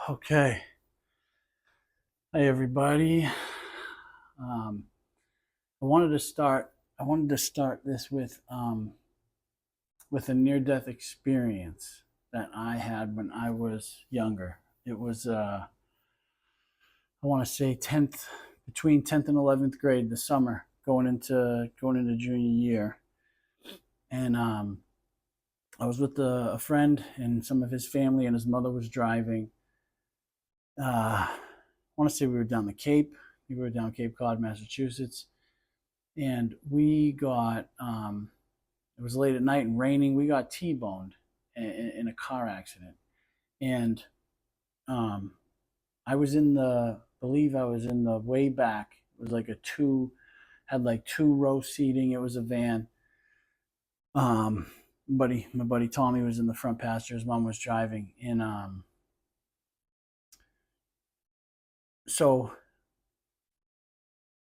Okay. Hi everybody. I wanted to start. I wanted to start this with a near-death experience that I had when I was younger. It was I want to say between 10th and 11th grade, the summer going into junior year, and I was with a friend and some of his family, and his mother was driving. I want to say we were down the Cape. We were down Cape Cod, Massachusetts, and we got it was late at night and raining. We got T-boned in a car accident, and um, I was in the believe I was in the way back. It was like a two had like two row seating. It was a van. Um, my buddy Tommy was in the front passenger. His mom was driving, and so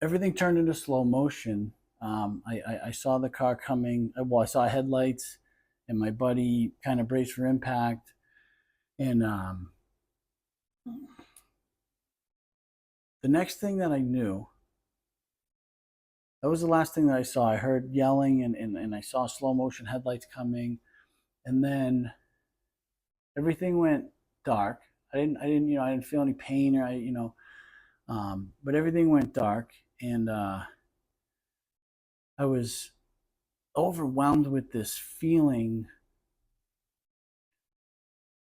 everything turned into slow motion. I saw the car coming. Well, I saw headlights, and my buddy kind of braced for impact. And the next thing that I knew, that was the last thing that I saw. I heard yelling, and I saw slow motion headlights coming, and then everything went dark. I didn't feel any pain or but everything went dark, and I was overwhelmed with this feeling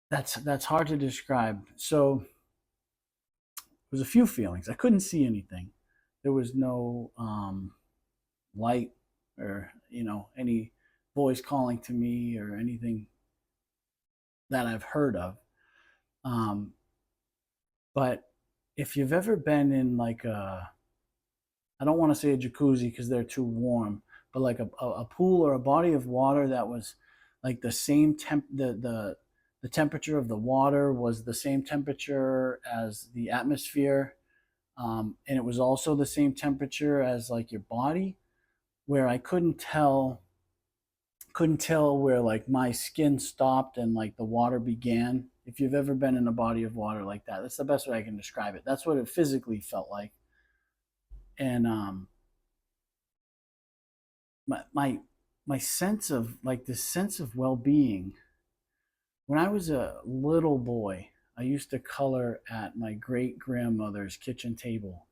that's hard to describe. So there was a few feelings. I couldn't see anything. There was no light or any voice calling to me or anything that I've heard of. Um, but if you've ever been in like I don't want to say a jacuzzi because they're too warm, but like a pool or a body of water that was like the same the temperature of the water was the same temperature as the atmosphere, and it was also the same temperature as like your body, where I couldn't tell where like my skin stopped and like the water began. If you've ever been in a body of water like that, that's the best way I can describe it. That's what it physically felt like. And my sense of like this sense of well-being, when I was a little boy, I used to color at my great grandmother's kitchen table.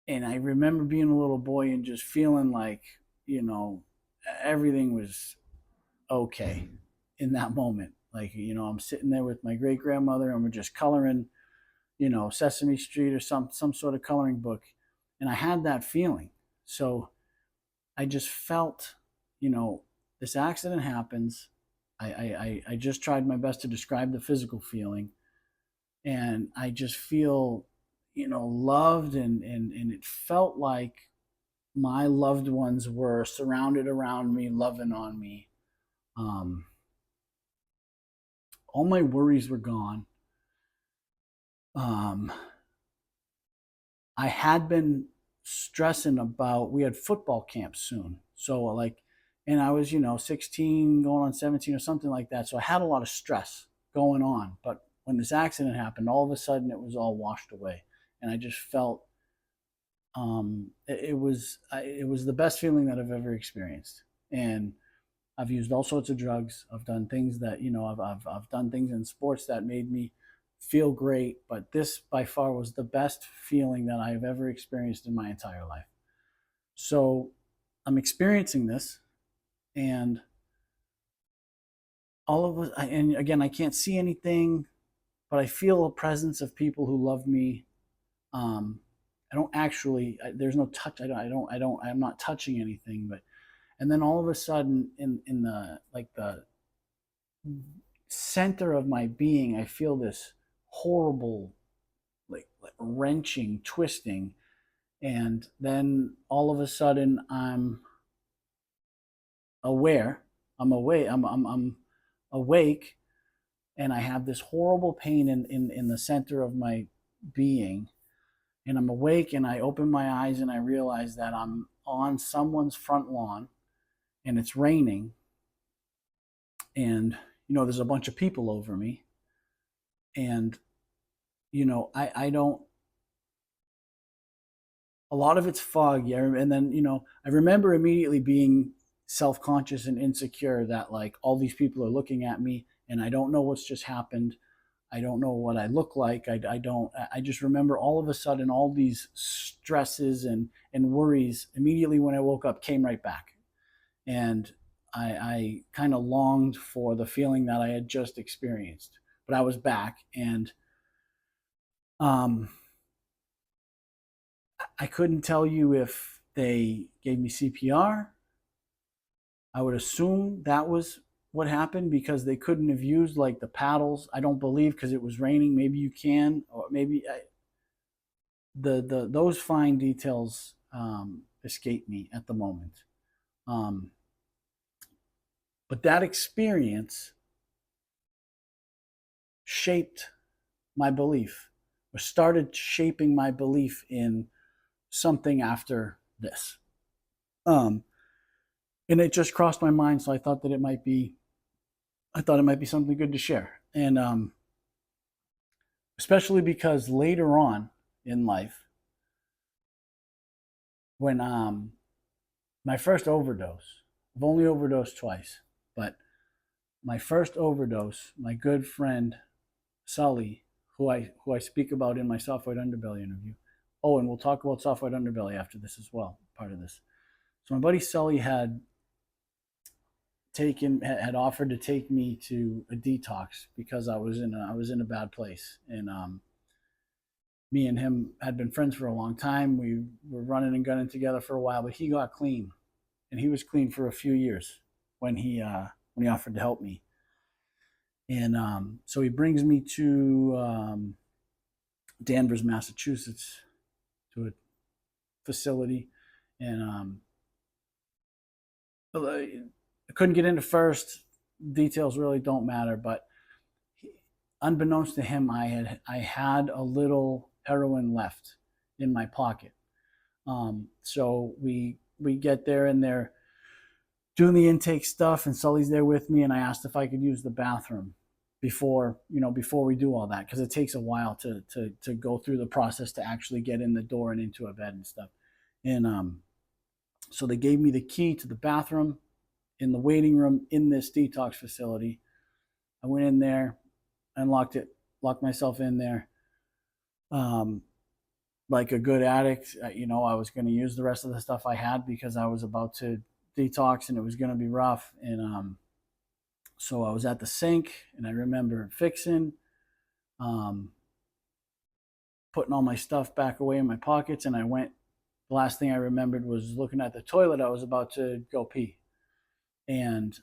And I remember being a little boy and just feeling like, you know, everything was okay in that moment. Like, I'm sitting there with my great grandmother and we're just coloring, Sesame Street or some sort of coloring book. And I had that feeling. So I just felt, this accident happens. I just tried my best to describe the physical feeling. And I just feel, loved, and it felt like my loved ones were surrounded around me, loving on me. Um, all my worries were gone. Um, I had been stressing about, we had football camp soon. So like, and I was, 16 going on 17 or something like that. So I had a lot of stress going on. But when this accident happened, all of a sudden it was all washed away. And I just felt it was the best feeling that I've ever experienced. And I've used all sorts of drugs. I've done things that, I've done things in sports that made me feel great, but this by far was the best feeling that I've ever experienced in my entire life. So I'm experiencing this, and all of us, and again, I can't see anything, but I feel a presence of people who love me. Um, I don't actually, there's no touch. I'm not touching anything, but, and then all of a sudden in the center of my being, I feel this horrible, like wrenching, twisting, and then all of a sudden aware. I'm awake. I'm awake, and I have this horrible pain in the center of my being, and I'm awake, and I open my eyes, and I realize that I'm on someone's front lawn, and it's raining, and there's a bunch of people over me, And, I don't, a lot of it's foggy. And then, I remember immediately being self-conscious and insecure that like all these people are looking at me and I don't know what's just happened. I don't know what I look like. I just remember all of a sudden all these stresses and worries immediately when I woke up came right back. And I kind of longed for the feeling that I had just experienced, but I was back. And um, I couldn't tell you if they gave me CPR. I would assume that was what happened because they couldn't have used like the paddles. I don't believe because it was raining. Maybe you can, or maybe the those fine details escape me at the moment. Um, but that experience shaped my belief, or started shaping my belief in something after this. Um, and it just crossed my mind, so I thought it might be something good to share. And especially because later on in life, when my first overdose, I've only overdosed twice, but my first overdose, my good friend Sully, who I speak about in my Soft White Underbelly interview. Oh, and we'll talk about Soft White Underbelly after this as well, part of this. So my buddy Sully had offered to take me to a detox because I was in a bad place. And me and him had been friends for a long time. We were running and gunning together for a while, but he got clean, and he was clean for a few years when he offered to help me. And so he brings me to Danvers, Massachusetts, to a facility, and I couldn't get into first. Details really don't matter, but unbeknownst to him, I had a little heroin left in my pocket. So we get there and they're doing the intake stuff, and Sully's there with me, and I asked if I could use the bathroom before we do all that, because it takes a while to go through the process to actually get in the door and into a bed and stuff. And so they gave me the key to the bathroom in the waiting room in this detox facility. I went in there, unlocked it, locked myself in there. Like a good addict, I was going to use the rest of the stuff I had because I was about to detox and it was going to be rough. And so I was at the sink, and I remember fixing, um, putting all my stuff back away in my pockets, and the last thing I remembered was looking at the toilet. I was about to go pee. And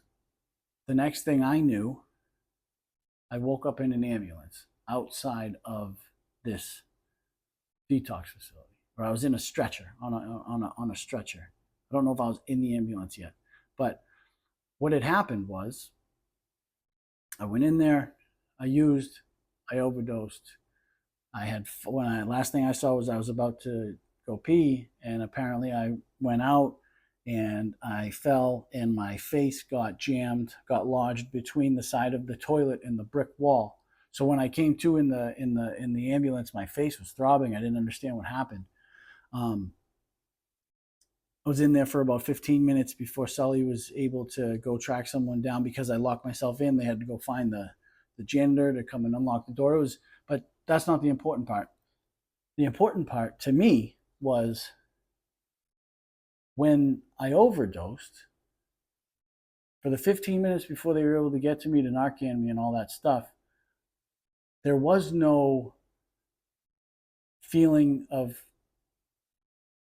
the next thing I knew, I woke up in an ambulance outside of this detox facility, or I was in a stretcher on a stretcher. I don't know if I was in the ambulance yet, but what had happened was I went in there, I overdosed. Last thing I saw was I was about to go pee, and apparently I went out and I fell, and my face got lodged between the side of the toilet and the brick wall. So when I came to in the ambulance, my face was throbbing. I didn't understand what happened. Um, I was in there for about 15 minutes before Sully was able to go track someone down because I locked myself in. They had to go find the janitor to come and unlock the door. But that's not the important part. The important part to me was when I overdosed, for the 15 minutes before they were able to get to me to Narcan me and all that stuff, there was no feeling of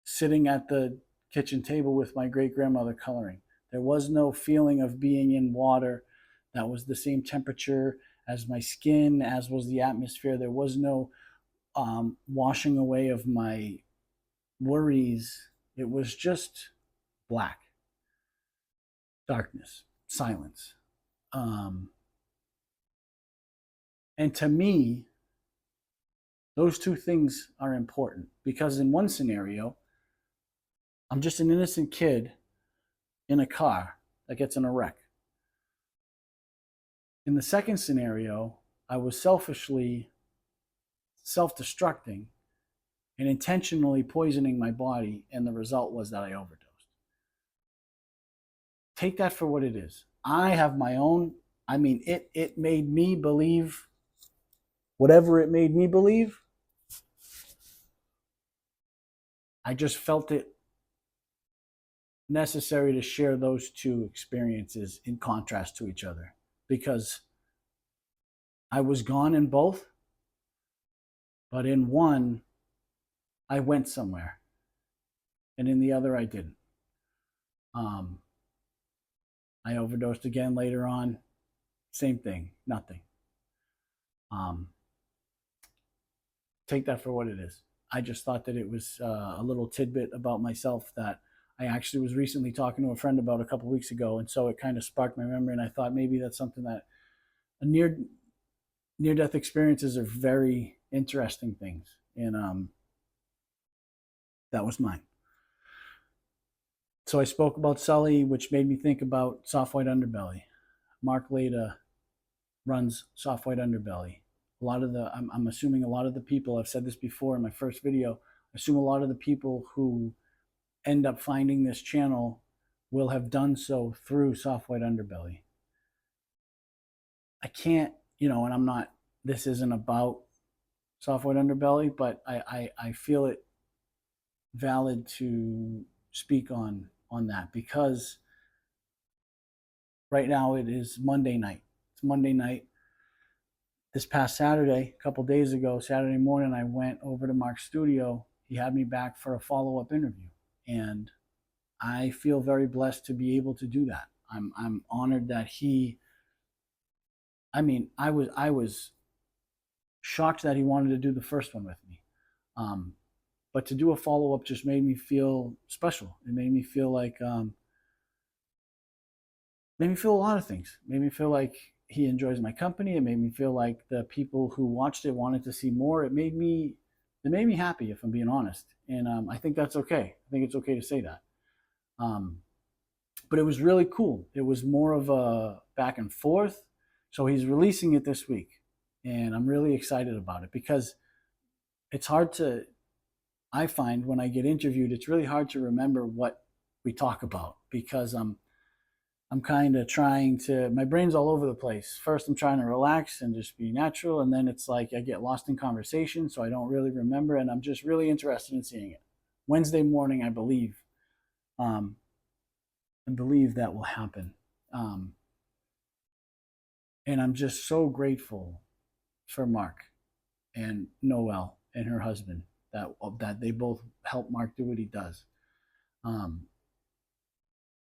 sitting at the kitchen table with my great grandmother coloring. There was no feeling of being in water that was the same temperature as my skin, as was the atmosphere. There was no washing away of my worries. It was just black, darkness, silence. And to me, those two things are important because in one scenario, I'm just an innocent kid in a car that gets in a wreck. In the second scenario, I was selfishly self-destructing and intentionally poisoning my body, and the result was that I overdosed. Take that for what it is. I have my own, it made me believe whatever it made me believe. I just felt it necessary to share those two experiences in contrast to each other, because I was gone in both, but in one, I went somewhere, and in the other, I didn't. I overdosed again later on. Same thing, nothing. Take that for what it is. I just thought that it was a little tidbit about myself that I actually was recently talking to a friend about a couple weeks ago, and so it kind of sparked my memory, and I thought maybe that's something that a near-death experiences are very interesting things, and that was mine. So I spoke about Sully, which made me think about Soft White Underbelly. Mark Laita runs Soft White Underbelly. I'm assuming a lot of the people, I've said this before in my first video, I assume a lot of the people who end up finding this channel will have done so through Soft White Underbelly. I can't, and I'm not, this isn't about Soft White Underbelly, but I feel it valid to speak on that, because right now it is Monday night. It's Monday night. This past Saturday, a couple days ago, Saturday morning, I went over to Mark's studio. He had me back for a follow-up interview, and I feel very blessed to be able to do that. I'm honored that I was shocked that he wanted to do the first one with me. But to do a follow-up just made me feel special. It made me feel like, made me feel a lot of things. It made me feel like he enjoys my company. It made me feel like the people who watched it wanted to see more. It made me happy, if I'm being honest. And I think that's okay. I think it's okay to say that. But it was really cool. It was more of a back and forth. So he's releasing it this week, and I'm really excited about it, because it's hard to, I find when I get interviewed, it's really hard to remember what we talk about, because I'm kind of trying to, my brain's all over the place. First, I'm trying to relax and just be natural, and then it's like I get lost in conversation, so I don't really remember, and I'm just really interested in seeing it. Wednesday morning, I believe that will happen. And I'm just so grateful for Mark and Noelle and her husband, that they both help Mark do what he does.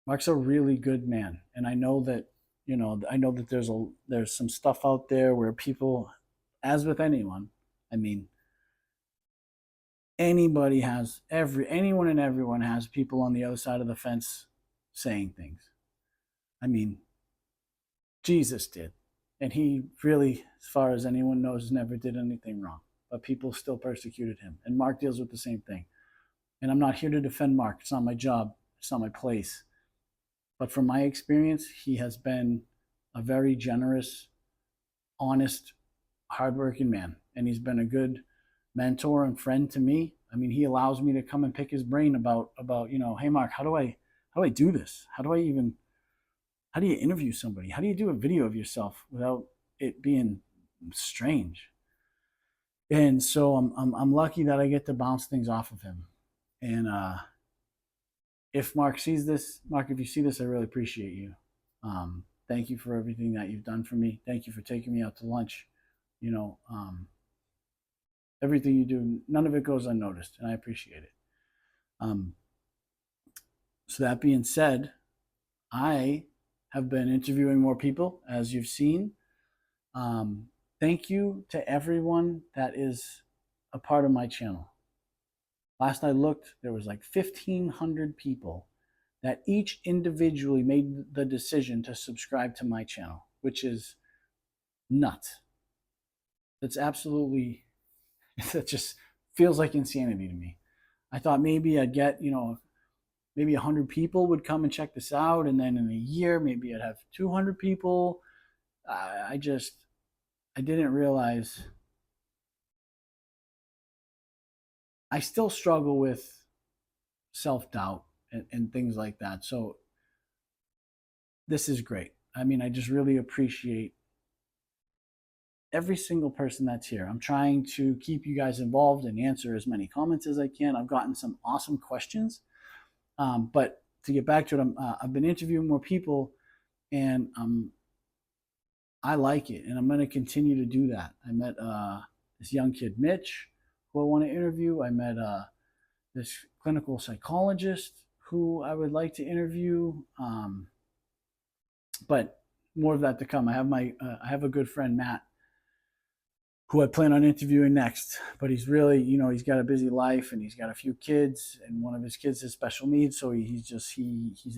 Mark's a really good man, and I know that there's some stuff out there where people, as with anyone, anyone and everyone has people on the other side of the fence saying things. Jesus did, and he really, as far as anyone knows, never did anything wrong, but people still persecuted him, and Mark deals with the same thing. And I'm not here to defend Mark. It's not my job. It's not my place. But from my experience, he has been a very generous, honest, hardworking man, and he's been a good mentor and friend to me. He allows me to come and pick his brain about hey Mark, how do I do this? How do you interview somebody? How do you do a video of yourself without it being strange? And so I'm lucky that I get to bounce things off of him. And if Mark sees this, Mark, if you see this, I really appreciate you. Thank you for everything that you've done for me. Thank you for taking me out to lunch. Everything you do, none of it goes unnoticed, and I appreciate it. So that being said, I have been interviewing more people, as you've seen. Thank you to everyone that is a part of my channel. Last I looked, there was like 1,500 people that each individually made the decision to subscribe to my channel, which is nuts. That's absolutely, that just feels like insanity to me. I thought maybe I'd get, maybe 100 people would come and check this out, and then in a year, maybe I'd have 200 people. I I didn't realize I still struggle with self doubt and things like that. So this is great. I mean, I just really appreciate every single person that's here. I'm trying to keep you guys involved and answer as many comments as I can. I've gotten some awesome questions. But to get back to it, I've been interviewing more people, and I like it, and I'm going to continue to do that. I met this young kid, Mitch, who I want to interview. I met this clinical psychologist who I would like to interview. But more of that to come. I have a good friend, Matt, who I plan on interviewing next. But he's really, he's got a busy life, and he's got a few kids, and one of his kids has special needs. So he's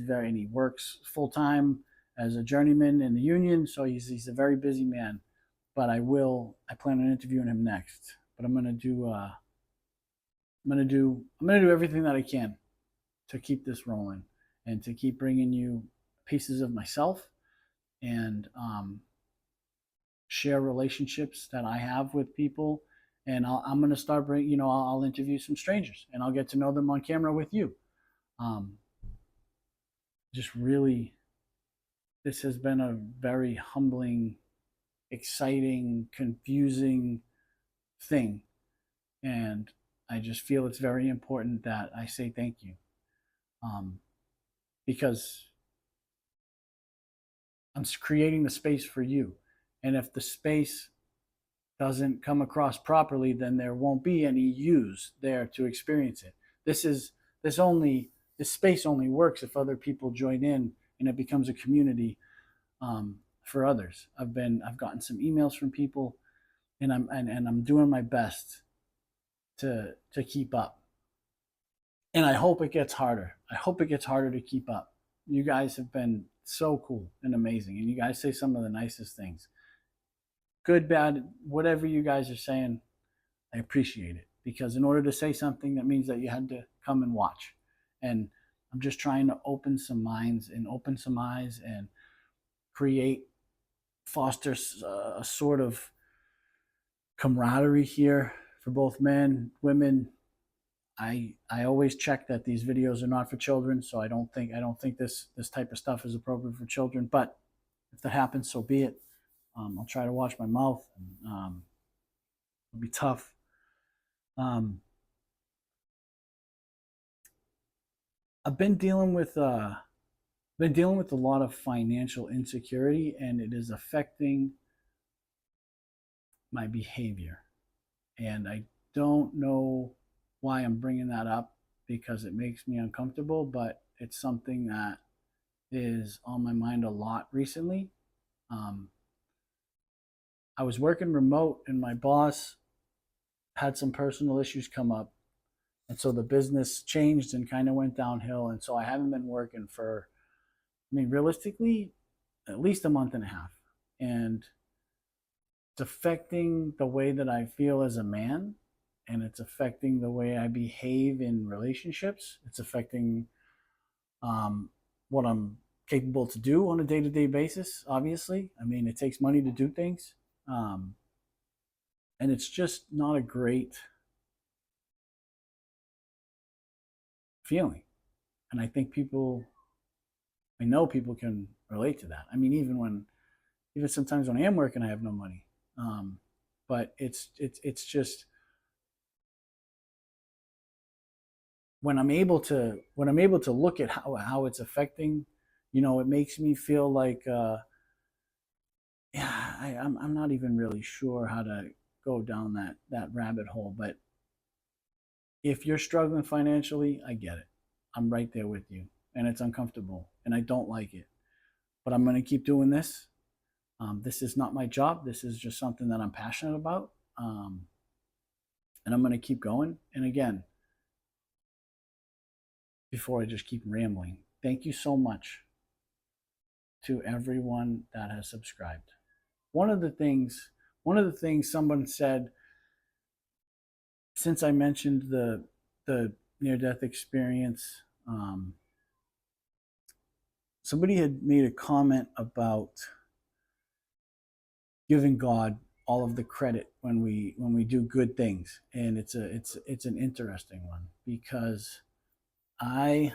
very, and he works full time as a journeyman in the union. So he's a very busy man. But I plan on interviewing him next. But I'm gonna do everything that I can to keep this rolling and to keep bringing you pieces of myself and share relationships that I have with people. And I'm going to start I'll interview some strangers, and I'll get to know them on camera with you. Just really, this has been a very humbling, exciting, confusing thing. And I just feel it's very important that I say thank you. Because I'm creating the space for you. And if the space doesn't come across properly, then there won't be any yous there to experience it. This space only works if other people join in and it becomes a community for others. I've gotten some emails from people, and I'm doing my best to keep up. And I hope it gets harder. I hope it gets harder to keep up. You guys have been so cool and amazing, and you guys say some of the nicest things. Good, bad, whatever you guys are saying, I appreciate it, because in order to say something, that means that you had to come and watch. And I'm just trying to open some minds and open some eyes and foster a sort of camaraderie here for both men, women. I always check that these videos are not for children, so I don't think this type of stuff is appropriate for children. But if that happens, so be it. I'll try to watch my mouth. And, it'll be tough. I've been dealing with a lot of financial insecurity, and it is affecting my behavior. And I don't know why I'm bringing that up, because it makes me uncomfortable, but it's something that is on my mind a lot recently. I was working remote, and my boss had some personal issues come up, and so the business changed and kind of went downhill. And so I haven't been working for, realistically, at least a month and a half. And it's affecting the way that I feel as a man, and it's affecting the way I behave in relationships. It's affecting what I'm capable to do on a day-to-day basis, obviously. It takes money to do things. And it's just not a great feeling. And I think I know people can relate to that. Even sometimes when I am working, I have no money. But it's just, when I'm able to look at how it's affecting, it makes me feel like, I'm not even really sure how to go down that rabbit hole. But if you're struggling financially, I get it. I'm right there with you, and it's uncomfortable, and I don't like it. But I'm going to keep doing this. This is not my job. This is just something that I'm passionate about, and I'm going to keep going. And again, before I just keep rambling, thank you so much to everyone that has subscribed. One of the things someone said, since I mentioned the near-death experience, somebody had made a comment about giving God all of the credit when we do good things, and it's an interesting one because I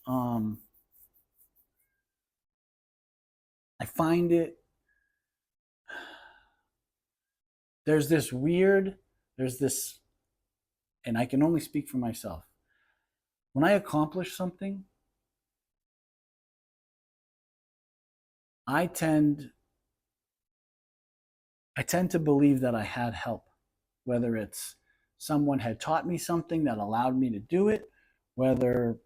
um I find it there's this weird there's this and I can only speak for myself. When I accomplish something, I tend I tend to believe that I had help, whether it's someone had taught me something that allowed me to do it, whether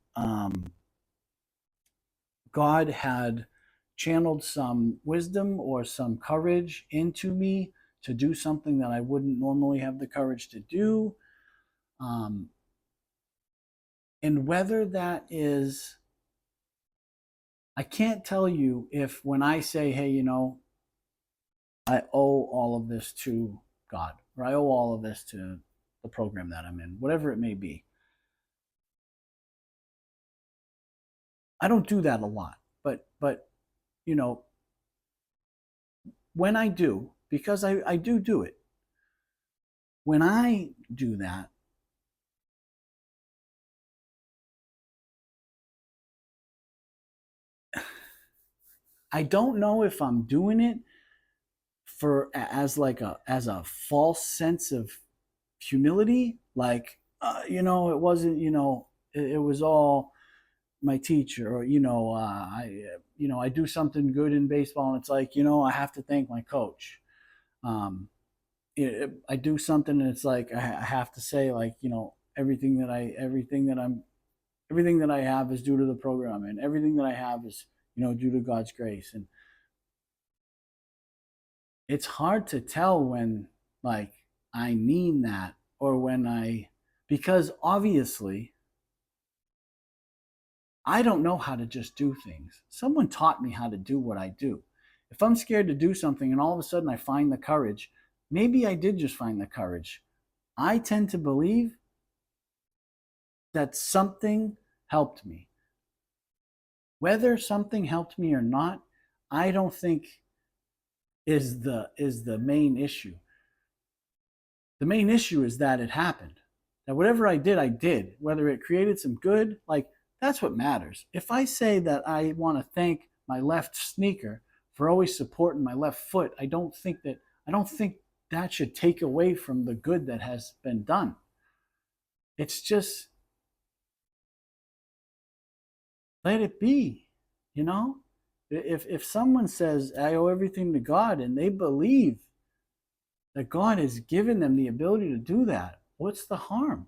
God had channeled some wisdom or some courage into me to do something that I wouldn't normally have the courage to do. Um, and whether that is, I can't tell you if when I say, hey, I owe all of this to God, or I owe all of this to the program that I'm in, whatever it may be. I don't do that a lot, but you know, when I do, because I do it, when I do that, I don't know if I'm doing it for as a false sense of humility, like it wasn't, it was all my teacher, or I do something good in baseball, and it's like, I have to thank my coach. Um, I do something, and it's like I have to say, like, everything that I have is due to the program, and everything that I have is due to God's grace. And it's hard to tell when, like, I mean that, or because obviously I don't know how to just do things. Someone taught me how to do what I do. If I'm scared to do something and all of a sudden I find the courage, maybe I did just find the courage. I tend to believe that something helped me. Whether something helped me or not, I don't think is the main issue. The main issue is that it happened. That whatever I did. Whether it created some good, like, that's what matters. If I say that I want to thank my left sneaker for always supporting my left foot, I don't think that should take away from the good that has been done. It's just, let it be, you know? If someone says I owe everything to God, and they believe that God has given them the ability to do that, what's the harm?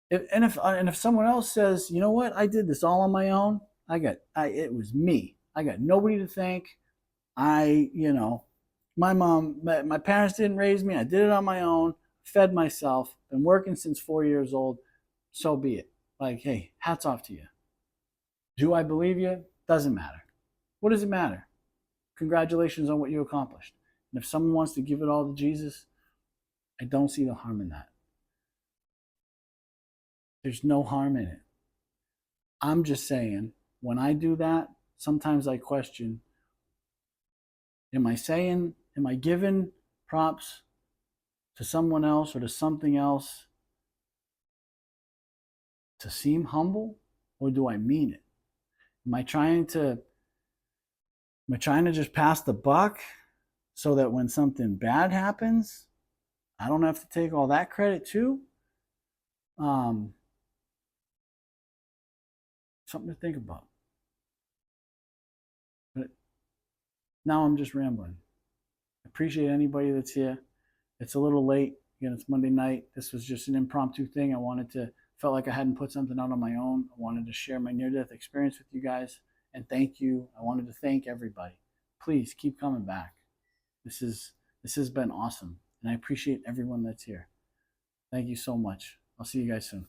If someone else says, you know what, I did this all on my own. It was me. I got nobody to thank. My mom, my parents didn't raise me. I did it on my own. Fed myself. Been working since 4 years old. So be it. Like, hey, hats off to you. Do I believe you? Doesn't matter. What does it matter? Congratulations on what you accomplished. And if someone wants to give it all to Jesus, I don't see the harm in that. There's no harm in it. I'm just saying, when I do that, sometimes I question, am I giving props to someone else or to something else to seem humble, or do I mean it? Am I trying to just pass the buck so that when something bad happens, I don't have to take all that credit too? Something to think about. But now I'm just rambling. I appreciate anybody that's here. It's a little late. Again, it's Monday night. This was just an impromptu thing. Felt like I hadn't put something out on my own. I wanted to share my near-death experience with you guys. And thank you. I wanted to thank everybody. Please keep coming back. This has been awesome. And I appreciate everyone that's here. Thank you so much. I'll see you guys soon.